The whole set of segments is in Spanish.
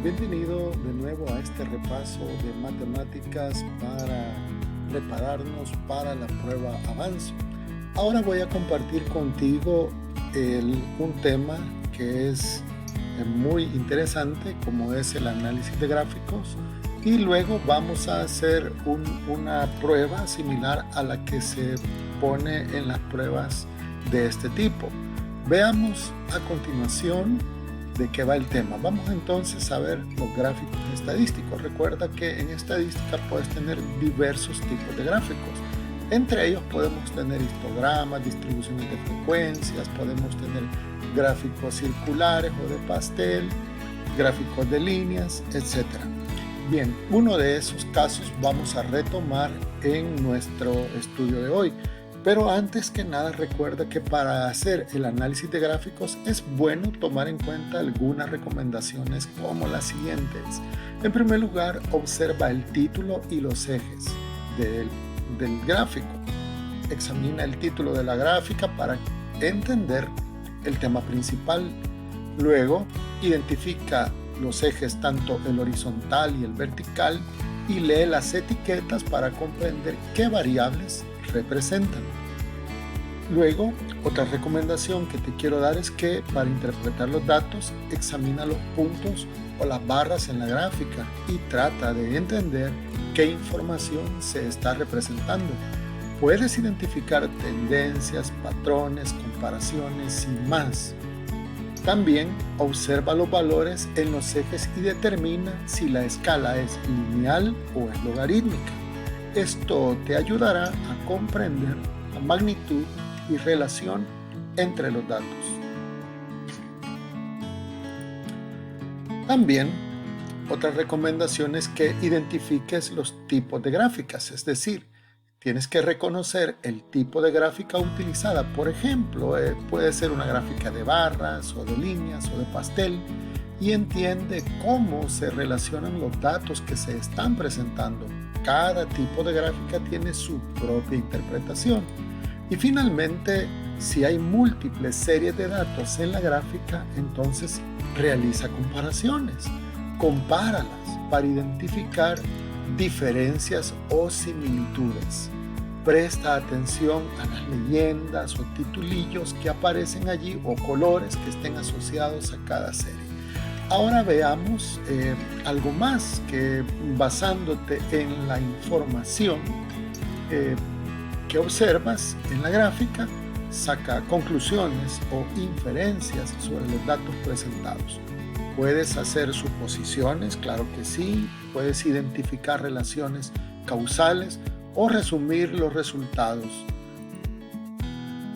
Bienvenido de nuevo a este repaso de matemáticas para prepararnos para la prueba Avanzo. Ahora voy a compartir contigo un tema que es muy interesante, como es el análisis de gráficos, y luego vamos a hacer una prueba similar a la que se pone en las pruebas de este tipo. Veamos a continuación de qué va el tema. Vamos entonces a ver los gráficos estadísticos. Recuerda que en estadística puedes tener diversos tipos de gráficos. Entre ellos podemos tener histogramas, distribuciones de frecuencias, podemos tener gráficos circulares o de pastel, gráficos de líneas, etc. Bien, uno de esos casos vamos a retomar en nuestro estudio de hoy. Pero antes que nada, recuerda que para hacer el análisis de gráficos es bueno tomar en cuenta algunas recomendaciones como las siguientes. En primer lugar, observa el título y los ejes del gráfico. Examina el título de la gráfica para entender el tema principal. Luego, identifica los ejes, tanto el horizontal y el vertical, y lee las etiquetas para comprender qué variables representan. Luego, otra recomendación que te quiero dar es que para interpretar los datos, examina los puntos o las barras en la gráfica y trata de entender qué información se está representando. Puedes identificar tendencias, patrones, comparaciones y más. También observa los valores en los ejes y determina si la escala es lineal o es logarítmica. Esto te ayudará a comprender la magnitud y relación entre los datos. También, otra recomendación es que identifiques los tipos de gráficas, es decir, tienes que reconocer el tipo de gráfica utilizada. Por ejemplo, puede ser una gráfica de barras o de líneas o de pastel, y entiende cómo se relacionan los datos que se están presentando. Cada tipo de gráfica tiene su propia interpretación. Y finalmente, si hay múltiples series de datos en la gráfica, entonces realiza comparaciones. Compáralas para identificar diferencias o similitudes. Presta atención a las leyendas o titulillos que aparecen allí o colores que estén asociados a cada serie. Ahora veamos algo más que, basándote en la información que observas en la gráfica, saca conclusiones o inferencias sobre los datos presentados. Puedes hacer suposiciones, claro que sí, puedes identificar relaciones causales o resumir los resultados.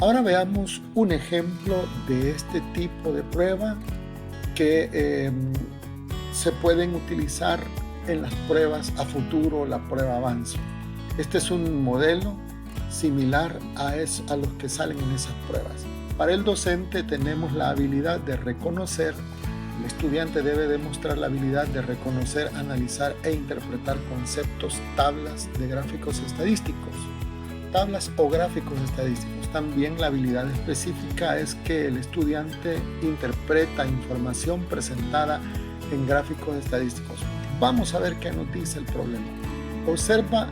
Ahora veamos un ejemplo de este tipo de prueba que se pueden utilizar en las pruebas a futuro, la prueba Avanzo. Este es un modelo similar a los que salen en esas pruebas. Para el docente tenemos la habilidad de reconocer, el estudiante debe demostrar la habilidad de reconocer, analizar e interpretar conceptos, tablas de gráficos estadísticos, tablas o gráficos estadísticos. También la habilidad específica es que el estudiante interpreta información presentada en gráficos estadísticos. Vamos a ver qué nos dice el problema. Observa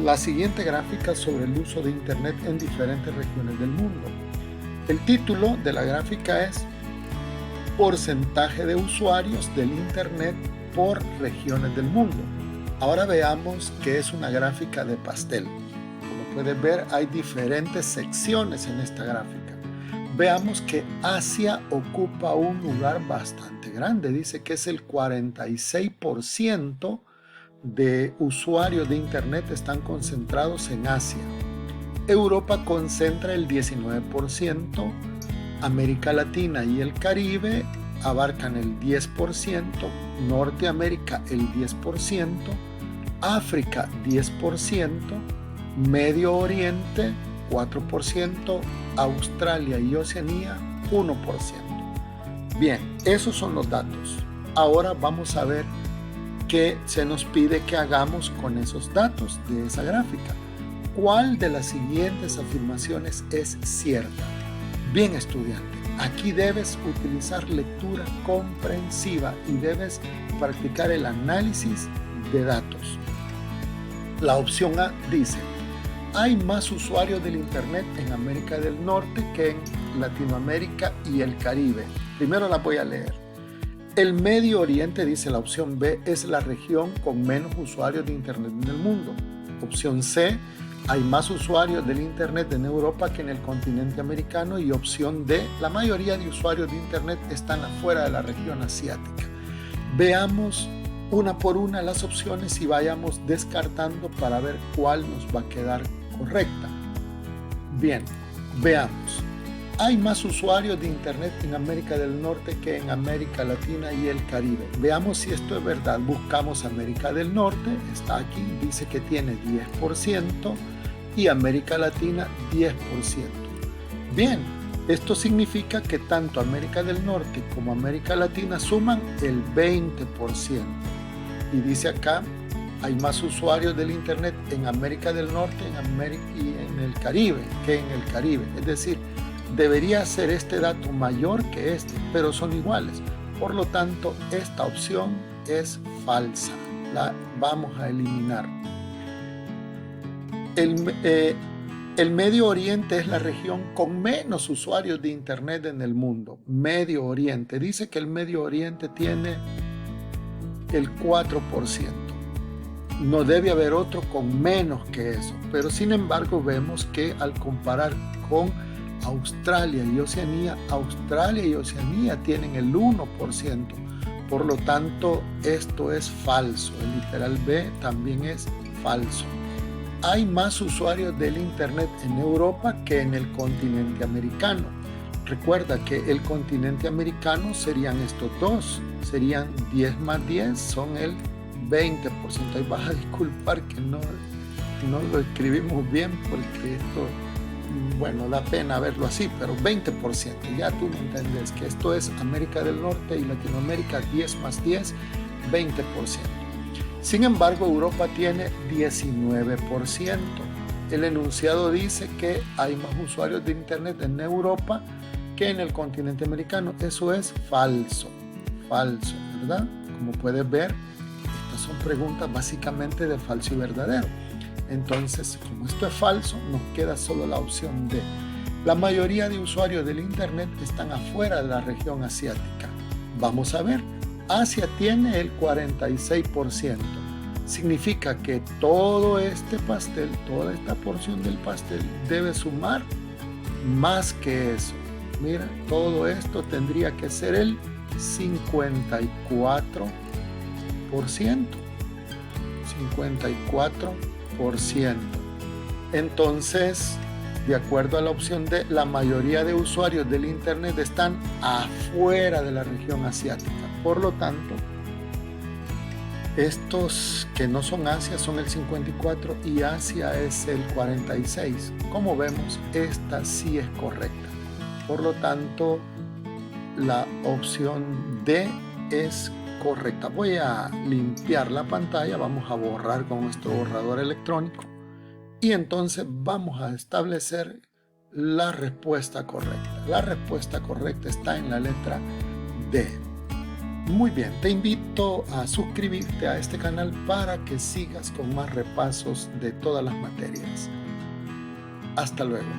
la siguiente gráfica sobre el uso de Internet en diferentes regiones del mundo. El título de la gráfica es Porcentaje de usuarios del Internet por regiones del mundo. Ahora veamos qué es una gráfica de pastel. Como puedes ver, hay diferentes secciones en esta gráfica. Veamos que Asia ocupa un lugar bastante grande. Dice que es el 46% de usuarios de Internet están concentrados en Asia. Europa concentra el 19%, América Latina y el Caribe abarcan el 10%, Norteamérica el 10%, África 10%, Medio Oriente 4%, Australia y Oceanía 1%. Bien, esos son los datos. Ahora vamos a ver qué se nos pide que hagamos con esos datos de esa gráfica. ¿Cuál de las siguientes afirmaciones es cierta? Bien, estudiante, Aquí debes utilizar lectura comprensiva y debes practicar el análisis de datos. La opción A dice: hay más usuarios del Internet en América del Norte que en Latinoamérica y el Caribe. Primero la voy a leer. El Medio Oriente, dice la opción B, es la región con menos usuarios de Internet en el mundo. Opción C: hay más usuarios del Internet en Europa que en el continente americano. Y opción D: la mayoría de usuarios de Internet están afuera de la región asiática. Veamos una por una las opciones y vayamos descartando para ver cuál nos va a quedar correcta. Bien, veamos. Hay más usuarios de Internet en América del Norte que en América Latina y el Caribe. Veamos si esto es verdad. Buscamos América del Norte, está aquí, dice que tiene 10% y América Latina 10%. Bien, esto significa que tanto América del Norte como América Latina suman el 20%. Y dice acá: hay más usuarios del Internet en América del Norte y en el Caribe que en el Caribe. Es decir, debería ser este dato mayor que este, pero son iguales. Por lo tanto, esta opción es falsa. La vamos a eliminar. El Medio Oriente es la región con menos usuarios de Internet en el mundo. Medio Oriente. Dice que el Medio Oriente tiene el 4%. No debe haber otro con menos que eso. Pero sin embargo vemos que al comparar con Australia y Oceanía tienen el 1%. Por lo tanto, esto es falso. El literal B también es falso. Hay más usuarios del Internet en Europa que en el continente americano. Recuerda que el continente americano serían estos dos. Serían 10 más 10, son el 20%. Ahí vas a disculpar que no lo escribimos bien porque esto, bueno, da pena verlo así, pero 20%. Ya tú me entiendes que esto es América del Norte y Latinoamérica, 10 más 10, 20%. Sin embargo, Europa tiene 19%. El enunciado dice que hay más usuarios de Internet en Europa que en el continente americano. Eso es falso, ¿verdad? Como puedes ver, estas son preguntas básicamente de falso y verdadero. Entonces, como esto es falso, nos queda solo la opción D. La mayoría de usuarios del Internet están afuera de la región asiática. Vamos a ver. Asia tiene el 46%. Significa que todo este pastel, toda esta porción del pastel debe sumar más que eso. Mira, todo esto tendría que ser el 54%. 54%. Entonces, de acuerdo a la opción D, la mayoría de usuarios del Internet están afuera de la región asiática. Por lo tanto, estos que no son Asia son el 54% y Asia es el 46%. Como vemos, esta sí es correcta. Por lo tanto, la opción D es correcta. Voy a limpiar la pantalla, vamos a borrar con nuestro borrador electrónico y entonces vamos a establecer la respuesta correcta. La respuesta correcta está en la letra D. Muy bien, te invito a suscribirte a este canal para que sigas con más repasos de todas las materias. Hasta luego.